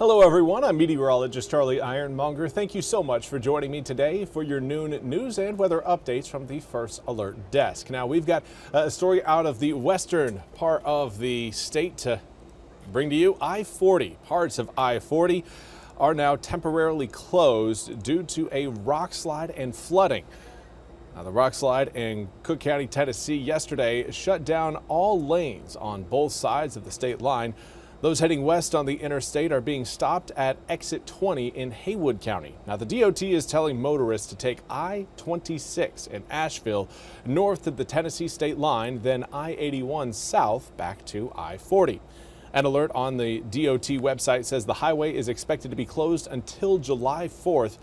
Hello everyone, I'm meteorologist Charlie Ironmonger. Thank you so much for joining me today for your noon news and weather updates from the First Alert Desk. Now we've got a story out of the western part of the state to bring to you. I-40, parts of I-40 are now temporarily closed due to a rock slide and flooding. Now, the rock slide in Cook County, Tennessee yesterday shut down all lanes on both sides of the state line. Those heading west on the interstate are being stopped at exit 20 in Haywood County. Now, the DOT is telling motorists to take I-26 in Asheville north of the Tennessee state line, then I-81 south back to I-40. An alert on the DOT website says the highway is expected to be closed until July 4th.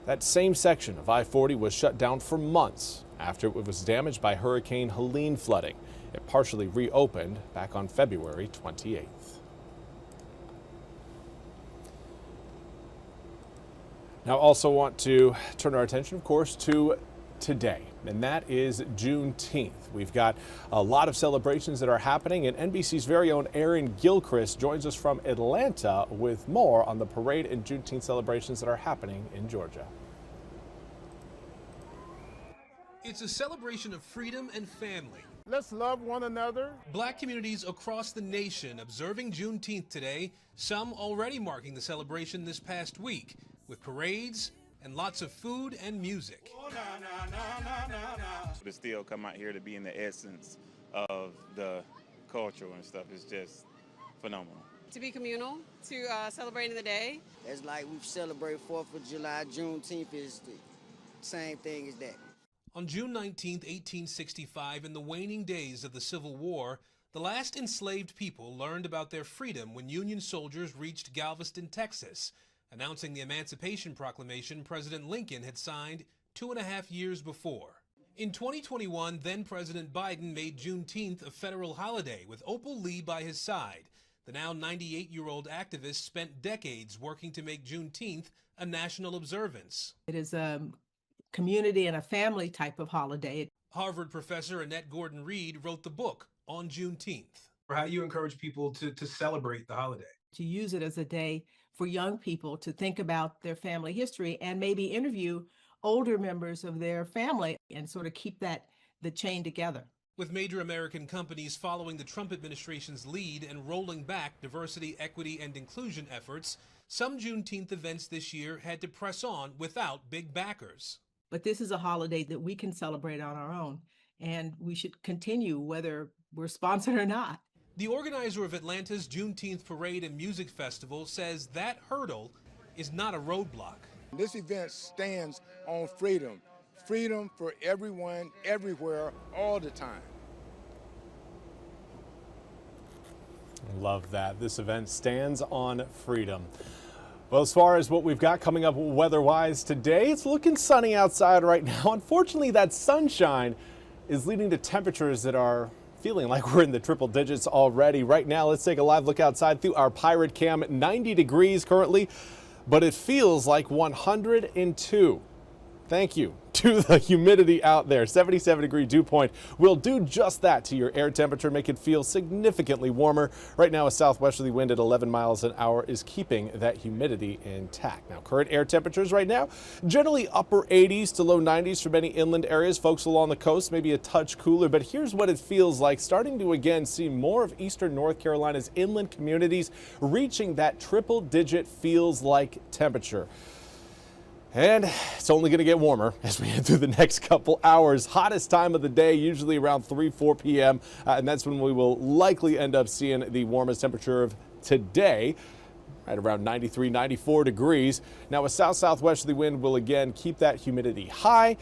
That same section of I-40 was shut down for months after it was damaged by Hurricane Helene flooding. It partially reopened back on February 28th. Now, also want to turn our attention, of course, to today, and that is Juneteenth. We've got a lot of celebrations that are happening, and NBC's very own Aaron Gilchrist joins us from Atlanta with more on the parade and Juneteenth celebrations that are happening in Georgia. It's a celebration of freedom and family. Let's love one another. Black communities across the nation observing Juneteenth today, some already marking the celebration this past week, with parades and lots of food and music. To still come out here to be in the essence of the culture and stuff is just phenomenal. To be communal, to celebrating the day. It's like we celebrate 4th of July, Juneteenth is the same thing as that. On June 19, 1865, in the waning days of the Civil War, the last enslaved people learned about their freedom when Union soldiers reached Galveston, Texas, announcing the Emancipation Proclamation President Lincoln had signed 2.5 years before. In 2021, then-President Biden made Juneteenth a federal holiday with Opal Lee by his side. The now 98-year-old activist spent decades working to make Juneteenth a national observance. It is a community and a family type of holiday. Harvard professor Annette Gordon-Reed wrote the book on Juneteenth. How do you encourage people to celebrate the holiday? To use it as a day for young people to think about their family history and maybe interview older members of their family and sort of keep the chain together. With major American companies following the Trump administration's lead and rolling back diversity, equity, and inclusion efforts, some Juneteenth events this year had to press on without big backers. But this is a holiday that we can celebrate on our own, and we should continue whether we're sponsored or not. The organizer of Atlanta's Juneteenth Parade and Music Festival says that hurdle is not a roadblock. This event stands on freedom. Freedom for everyone, everywhere, all the time. Love that. This event stands on freedom. Well, as far as what we've got coming up weather-wise today, it's looking sunny outside right now. Unfortunately, that sunshine is leading to temperatures that are feeling like we're in the triple digits already. Right now, let's take a live look outside through our Pirate Cam. 90 degrees currently, but it feels like 102. Thank you to the humidity out there. 77-degree dew point will do just that to your air temperature, make it feel significantly warmer. Right now, a southwesterly wind at 11 miles an hour is keeping that humidity intact. Now, current air temperatures right now, generally upper 80s to low 90s for many inland areas. Folks along the coast, maybe a touch cooler, but here's what it feels like. Starting to again see more of eastern North Carolina's inland communities reaching that triple-digit feels like temperature. And it's only going to get warmer as we head through the next couple hours. Hottest time of the day, usually around 3-4 p.m. And that's when we will likely end up seeing the warmest temperature of today, right around 93, 94 degrees. Now, a south-southwesterly wind will again keep that humidity high,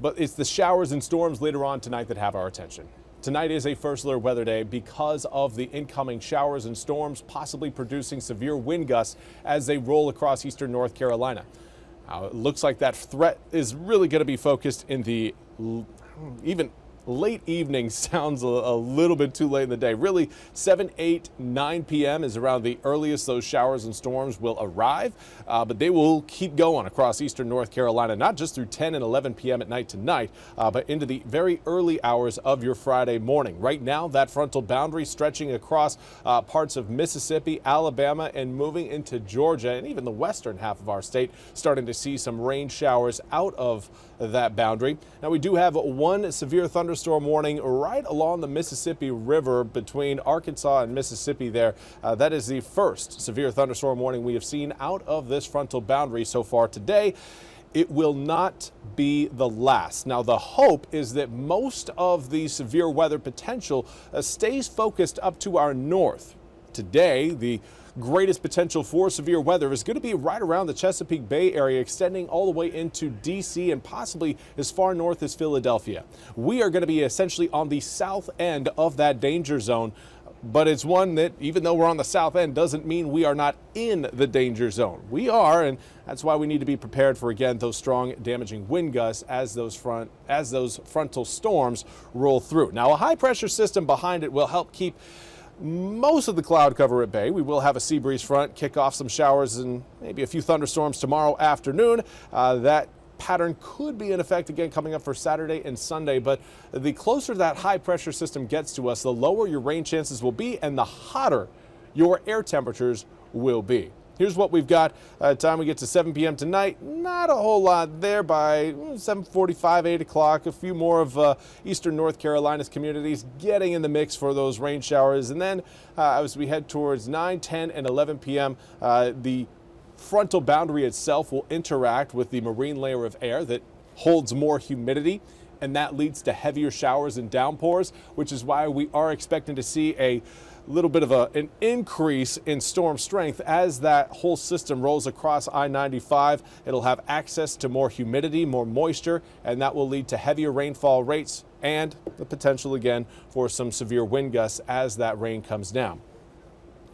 but it's the showers and storms later on tonight that have our attention. Tonight is a first alert weather day because of the incoming showers and storms, possibly producing severe wind gusts as they roll across eastern North Carolina. It looks like that threat is really going to be focused in the even late evening sounds a little bit too late in the day. Really, 7, 8, 9 p.m. is around the earliest those showers and storms will arrive, but they will keep going across eastern North Carolina, not just through 10 and 11 p.m. at night tonight, but into the very early hours of your Friday morning. Right now, that frontal boundary stretching across parts of Mississippi, Alabama, and moving into Georgia, and even the western half of our state, starting to see some rain showers out of that boundary. Now, we do have one severe thunderstorm warning right along the Mississippi River between Arkansas and Mississippi there. That is the first severe thunderstorm warning we have seen out of this frontal boundary so far today. It will not be the last. Now, the hope is that most of the severe weather potential stays focused up to our north. Today, the greatest potential for severe weather is going to be right around the Chesapeake Bay area, extending all the way into D.C. and possibly as far north as Philadelphia. We are going to be essentially on the south end of that danger zone, but it's one that, even though we're on the south end, doesn't mean we are not in the danger zone. We are, and that's why we need to be prepared for, again, those strong damaging wind gusts as those frontal storms roll through. Now, a high pressure system behind it will help keep most of the cloud cover at bay. We will have a sea breeze front kick off some showers and maybe a few thunderstorms tomorrow afternoon. That pattern could be in effect again coming up for Saturday and Sunday, but the closer that high pressure system gets to us, the lower your rain chances will be and the hotter your air temperatures will be. Here's what we've got. Time we get to 7 p.m. tonight, not a whole lot there. By 7:45, 8 o'clock, a few more of eastern North Carolina's communities getting in the mix for those rain showers. And then as we head towards 9, 10, and 11 p.m., the frontal boundary itself will interact with the marine layer of air that holds more humidity, and that leads to heavier showers and downpours, which is why we are expecting to see a little bit of an increase in storm strength as that whole system rolls across I-95. It'll have access to more humidity, more moisture, and that will lead to heavier rainfall rates and the potential again for some severe wind gusts as that rain comes down.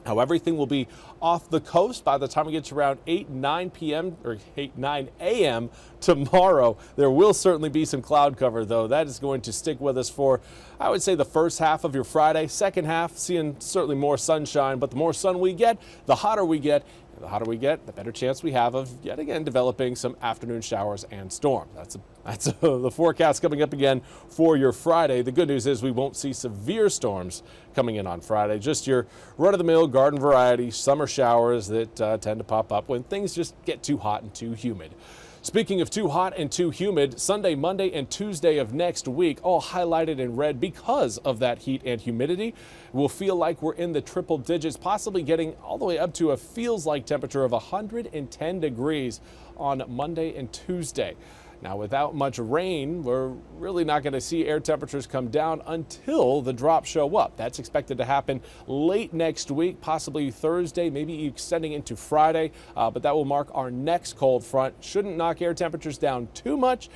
Now, everything will be off the coast by the time we get to around 8, 9 p.m. or 8, 9 a.m. tomorrow. There will certainly be some cloud cover, though. That is going to stick with us for, I would say, the first half of your Friday. Second half, seeing certainly more sunshine, but the more sun we get, the hotter we get. The hotter we get, the better chance we have of yet again developing some afternoon showers and storm. That's the forecast coming up again for your Friday. The good news is we won't see severe storms coming in on Friday, just your run-of-the-mill garden variety summer showers that tend to pop up when things just get too hot and too humid. Speaking of too hot and too humid, Sunday, Monday, and Tuesday of next week, all highlighted in red because of that heat and humidity. We'll feel like we're in the triple digits, possibly getting all the way up to a feels-like temperature of 110 degrees on Monday and Tuesday. Now, without much rain, we're really not going to see air temperatures come down until the drops show up. That's expected to happen late next week, possibly Thursday, maybe extending into Friday, but that will mark our next cold front. Shouldn't knock air temperatures down too much,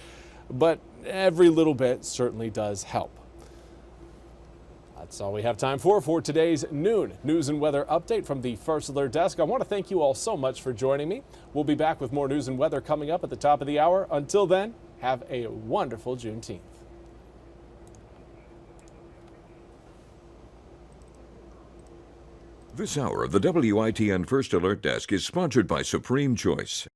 but every little bit certainly does help. That's all we have time for today's noon news and weather update from the First Alert Desk. I want to thank you all so much for joining me. We'll be back with more news and weather coming up at the top of the hour. Until then, have a wonderful Juneteenth. This hour of the WITN First Alert Desk is sponsored by Supreme Choice.